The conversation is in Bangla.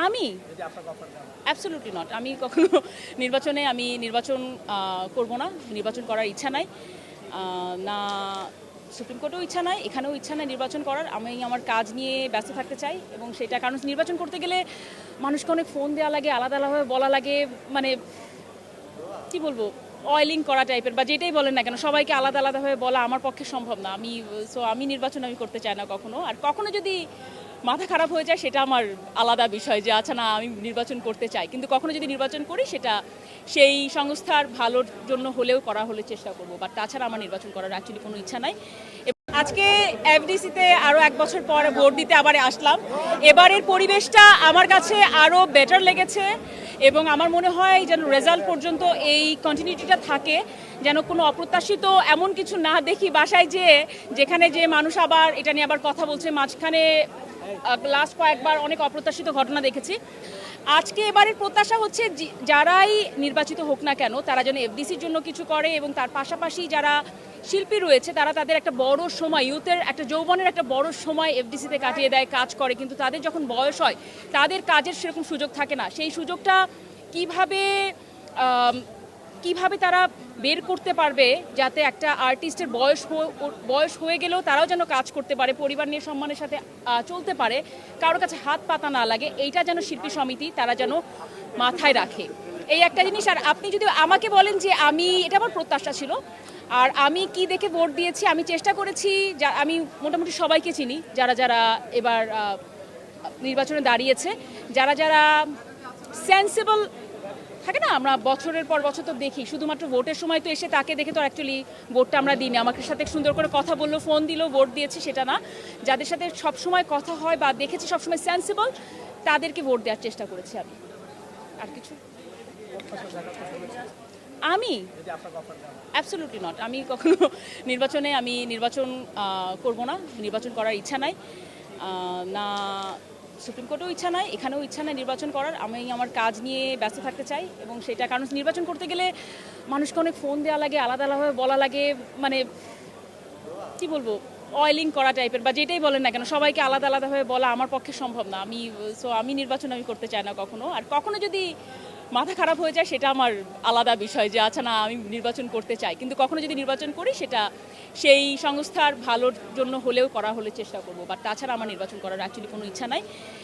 আমি অ্যাবসলিউটলি নট। আমি কখনো নির্বাচন করব না, নির্বাচন করার ইচ্ছা নাই। না সুপ্রিম কোর্টেও ইচ্ছা নাই, এখানেও ইচ্ছা নাই নির্বাচন করার। আমি আমার কাজ নিয়ে ব্যস্ত থাকতে চাই এবং সেটা কারণ নির্বাচন করতে গেলে মানুষকে অনেক ফোন দেওয়া লাগে, আলাদা আলাদাভাবে বলা লাগে, মানে কি বলবো, অয়েলিং করা টাইপের বা যেটাই বলেন না কেন সবাইকে আলাদা আলাদাভাবে বলা আমার পক্ষে সম্ভব না। আমি নির্বাচন করতে চাই না কখনো। আর কখনো যদি মাথা খারাপ হয়ে যায় সেটা আমার আলাদা বিষয়, যে আচ্ছা না আমি নির্বাচন করতে চাই, কিন্তু কখনো যদি নির্বাচন করি সেটা সেই সংস্থার ভালোর জন্য হলে চেষ্টা করব। বাট তাছাড়া আমার নির্বাচন করার অ্যাকচুয়ালি কোনো ইচ্ছা নাই। আজকে এফডিসিতে আরও 1 বছর পর ভোট দিতে আবার আসলাম। এবারের পরিবেশটা আমার কাছে আরও বেটার লেগেছে এবং আমার মনে হয় যেন রেজাল্ট পর্যন্ত এই কন্টিনিউটিটা থাকে, যেন কোনো অপ্রত্যাশিত এমন কিছু না দেখি বাসায় যেখানে যে মানুষ আবার এটা নিয়ে আবার কথা বলছে। মাঝখানে লাস্ট কয়েকবার অনেক অপ্রত্যাশিত ঘটনা দেখেছি। আজকে এবারের প্রত্যাশা হচ্ছে যারাই নির্বাচিত হোক না কেন তারা যেন এফডিসির জন্য কিছু করে এবং তার পাশাপাশি যারা শিল্পী রয়েছে তারা তাদের একটা বড় সময়, ইউথের একটা যৌবনের একটা বড় সময় এফডিসিতে কাটিয়ে দেয়, কাজ করে, কিন্তু তাদের যখন বয়স হয় তাদের কাজের সেরকম সুযোগ থাকে না। সেই সুযোগটা কিভাবে তারা বের করতে পারবে যাতে একটা আর্টিস্টের বয়স হয়ে গেলেও তারাও যেন কাজ করতে পারে, পরিবার নিয়ে সম্মানের সাথে চলতে পারে, কারোর কাছে হাত পাতা না লাগে, এইটা যেন শিল্পী সমিতি তারা যেন মাথায় রাখে, এই একটা জিনিস। আর আপনি যদি আমাকে বলেন যে এটা আমার প্রত্যাশা ছিল, আর আমি কি দেখে ভোট দিয়েছি, আমি চেষ্টা করেছি, আমি মোটামুটি সবাইকে চিনি যারা যারা এবার নির্বাচনে দাঁড়িয়েছে, যারা যারা সেন্সিবল থাকে না। আমরা বছরের পর বছর তো দেখি, শুধুমাত্র ভোটের সময় তো এসে তাকে দেখে তো অ্যাকচুয়ালি ভোটটা আমরা দিই না। আমাকে সাথে সুন্দর করে কথা বললো, ফোন দিল, ভোট দিয়েছি সেটা না। যাদের সাথে সবসময় কথা হয় বা দেখেছি সবসময় সেন্সিবল, তাদেরকে ভোট দেওয়ার চেষ্টা করেছি আমি। আর কিছু আমি অ্যাবসলিউটলি নট। আমি কখনো নির্বাচন করব না, নির্বাচন করার ইচ্ছা নাই। না সুপ্রিম কোর্টেও ইচ্ছা নাই, এখানেও ইচ্ছা নাই নির্বাচন করার। আমি আমার কাজ নিয়ে ব্যস্ত থাকতে চাই এবং সেটা কারণ নির্বাচন করতে গেলে মানুষকে অনেক ফোন দেওয়া লাগে, আলাদা আলাদাভাবে বলা লাগে, মানে কি বলবো, অয়েলিং করা টাইপের বা যেটাই বলেন না কেন সবাইকে আলাদা আলাদাভাবে বলা আমার পক্ষে সম্ভব না। আমি নির্বাচন করতে চাই না কখনো। আর কখনো যদি মাথা খারাপ হয়ে যায় সেটা আমার আলাদা বিষয়, যে আচ্ছা না আমি নির্বাচন করতে চাই, কিন্তু কখনো যদি নির্বাচন করি সেটা সেই সংস্থার ভালোর জন্য হলে চেষ্টা করব। বাট তাছাড়া আমার নির্বাচন করার অ্যাকচুয়ালি কোনো ইচ্ছা নাই।